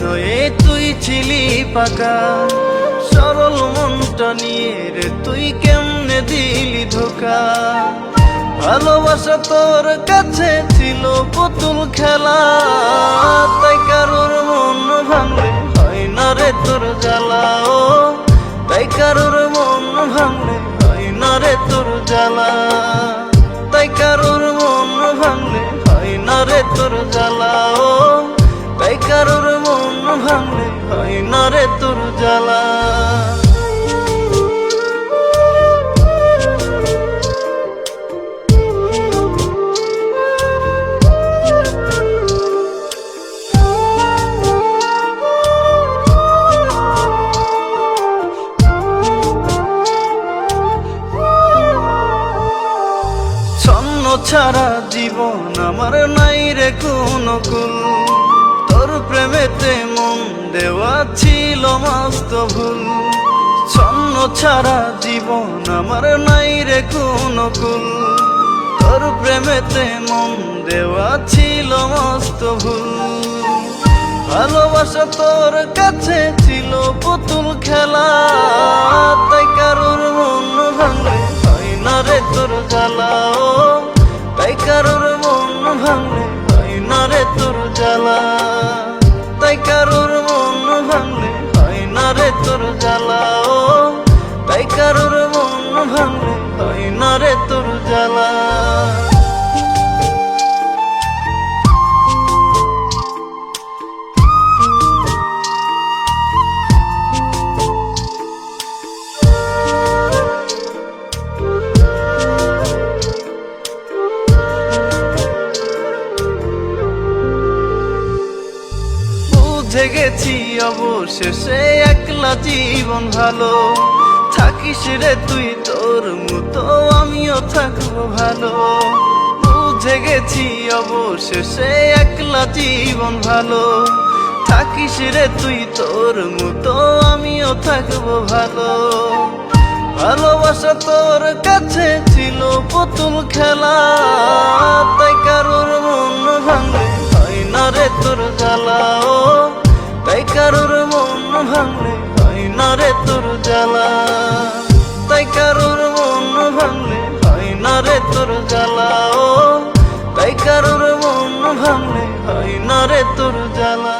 হৃদয়ে তুই ছিলি পাকা, সরল মনটা নিয়ে রে তুই কেমনে দিলি ধোকা। ভালোবাসা তোর কাছে ছিল পুতুল খেলা, তাই কারোর মন ভাঙলে হয় না রে তোর জ্বালা। ও তাই কারোর মন ভাঙলে হয় না রে তোর জ্বালা, তাই কারোর মন ভাঙলে হয় না রে তোর জ্বালা। ও তাই কারোর মন ভাঙলে হয় না রে তোর জ্বালা। ছাড়া জীবন আমার নাই রে কোনো কুল, তোর প্রেমেতে মন দেওয়া ছিল মস্ত ভুল। ছন্ন ছাড়া জীবন আমার নাই রে কোনো কুল, তোর প্রেমেতে মন দেওয়া ছিল মস্ত ভুল। ভালোবাসা তোর কাছে ছিল পুতুল খেলা, তাই কারোর মন ভাঙলে হয় না রে তোর জ্বালা। ও তাই কারোর মন ভাঙলে হয় না রে তোর জ্বালা, তাই কারোর মন ভাঙলে হয় না রে তোর জ্বালা। ও তাই কারোর মন ভাঙলে হয় না রে তোর জ্বালা। বুঝে গেছি অবশেষে একলা জীবন ভালো, থাকিস রে তুই তোর মতো আমিও থাকবো ভালো। বুঝে গেছি অবশেষে একলা জীবন ভালো, থাকিস রে তুই তোর মতো আমিও থাকবো ভালো। ভালোবাসা তোর কাছে ছিল পুতুল খেলা, তাই কারোর মন ভাঙলে হয় না রে তোর জ্বালা। ও তাই কারোর মন ভাঙলে হয় না রে তোর জ্বালা, তাই কারোর মন ভাঙলে হয় না রে তোর জ্বালা। ও তাই কারোর মন ভাঙলে হয় না রে তোর জ্বালা।